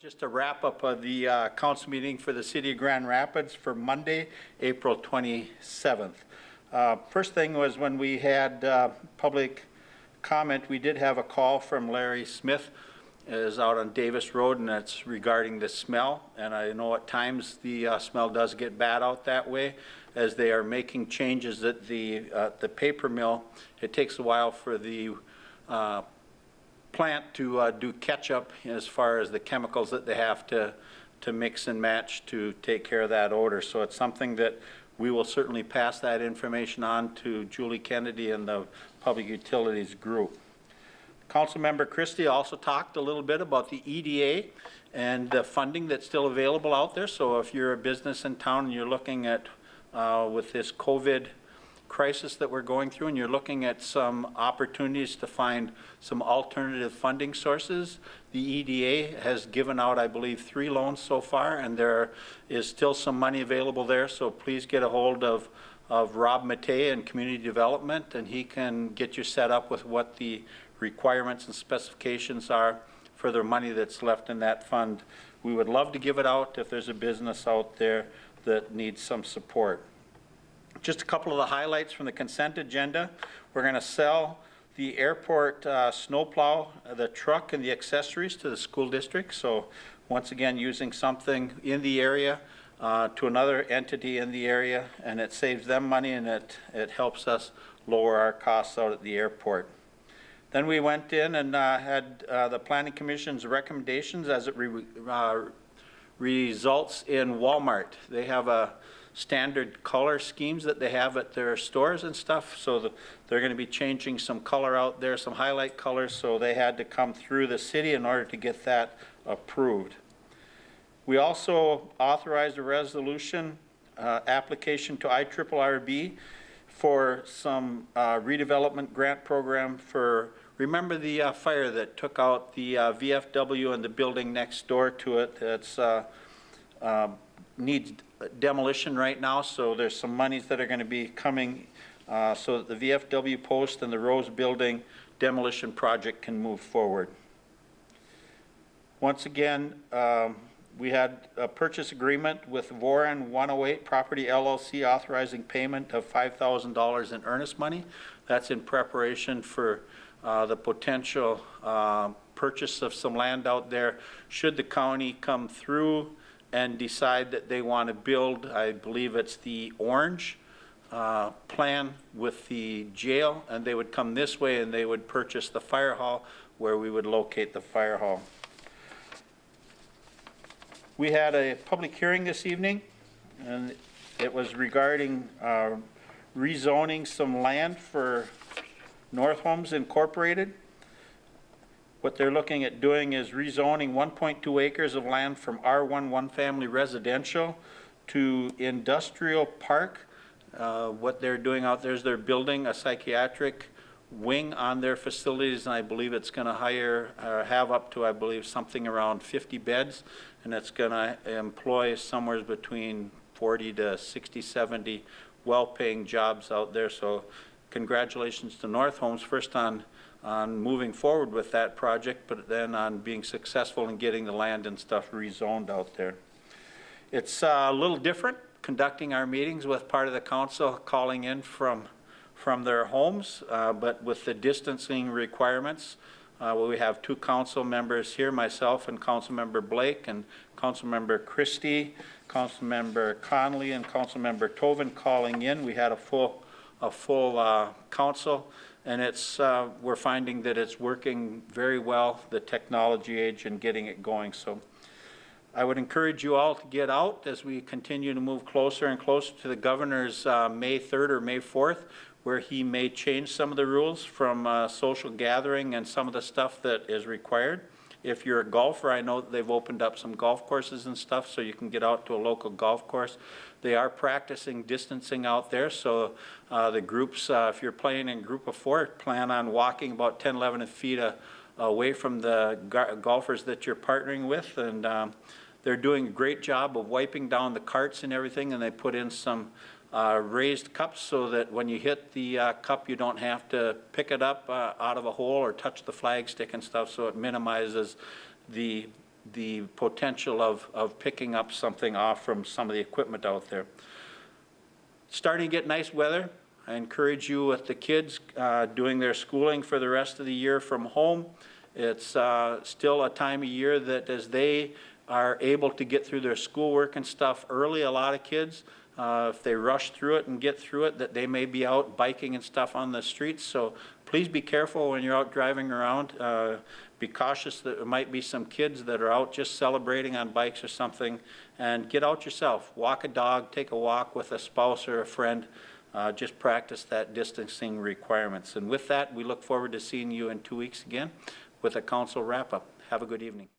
Just a wrap up of the council meeting for the City of Grand Rapids for Monday, April 27th. First thing was when we had public comment, we did have a call from Larry Smith, is out on Davis Road, and it's regarding the smell. And I know at times the smell does get bad out that way as they are making changes at the paper mill. It takes a while for the plant to do catch up as far as the chemicals that they have to mix and match to take care of that odor. So it's something that we will certainly pass that information on to Julie Kennedy and the Public Utilities Group. Councilmember Christie also talked a little bit about the EDA and the funding that's still available out there. So if you're a business in town and you're looking at, with this COVID crisis that we're going through, and you're looking at some opportunities to find some alternative funding sources, the EDA has given out, I believe, 3 loans so far, and there is still some money available there. So please get a hold of Rob Matei in Community Development, and he can get you set up with what the requirements and specifications are for the money that's left in that fund. We would love to give it out if there's a business out there that needs some support. Just a couple of the highlights from the consent agenda. We're going to sell the airport snowplow, the truck, and the accessories to the school district. So once again, using something in the area to another entity in the area, and it saves them money, and it helps us lower our costs out at the airport. Then we went in and had the Planning Commission's recommendations as it results in Walmart. They have a standard color schemes that they have at their stores and stuff, so they're going to be changing some color out there, some highlight colors, so they had to come through the city in order to get that approved. We also authorized a resolution application to IRRB for some redevelopment grant program for, remember the fire that took out the VFW and the building next door to it. It's needs demolition right now, so there's some monies that are going to be coming so that the VFW post and the Rose building demolition project can move forward. Once again, we had a purchase agreement with Warren 108 Property LLC authorizing payment of $5,000 in earnest money. That's in preparation for the potential purchase of some land out there should the county come through and decide that they want to build, I believe it's the orange plan with the jail, and they would come this way and they would purchase the fire hall where we would locate the fire hall. We had a public hearing this evening, and it was regarding rezoning some land for North Homes Incorporated. What they're looking at doing is rezoning 1.2 acres of land from R1 one-family residential to industrial park. What they're doing out there is they're building a psychiatric wing on their facilities, and I believe it's going to have up to, I believe, something around 50 beds, and it's going to employ somewhere between 40 to 60, 70 well-paying jobs out there. So congratulations to North Homes, first on moving forward with that project, but then on being successful in getting the land and stuff rezoned out there. It's a little different conducting our meetings with part of the council calling in from their homes, but with the distancing requirements. We have 2 council members here, myself and Council Member Blake and Council Member Christie, Council Member Conley and Council Member Toven calling in. We had a full council. And it's we're finding that it's working very well, the technology age, and getting it going. So I would encourage you all to get out as we continue to move closer and closer to the governor's May 3rd or May 4th, where he may change some of the rules from social gathering and some of the stuff that is required. If you're a golfer, I know that they've opened up some golf courses and stuff so you can get out to a local golf course. They are practicing distancing out there, so the groups, if you're playing in a group of 4, plan on walking about 10, 11 feet away from the golfers that you're partnering with, and they're doing a great job of wiping down the carts and everything, and they put in some raised cups so that when you hit the cup, you don't have to pick it up out of a hole or touch the flagstick and stuff, so it minimizes the the potential of picking up something off from some of the equipment out there. Starting to get nice weather. I encourage you with the kids doing their schooling for the rest of the year from home. It's still a time of year that as they are able to get through their schoolwork and stuff early, a lot of kids, if they rush through it and get through it, that they may be out biking and stuff on the streets. So please be careful when you're out driving around. Be cautious that there might be some kids that are out just celebrating on bikes or something. And get out yourself. Walk a dog, take a walk with a spouse or a friend. Just practice that distancing requirements. And with that, we look forward to seeing you in 2 weeks again with a council wrap-up. Have a good evening.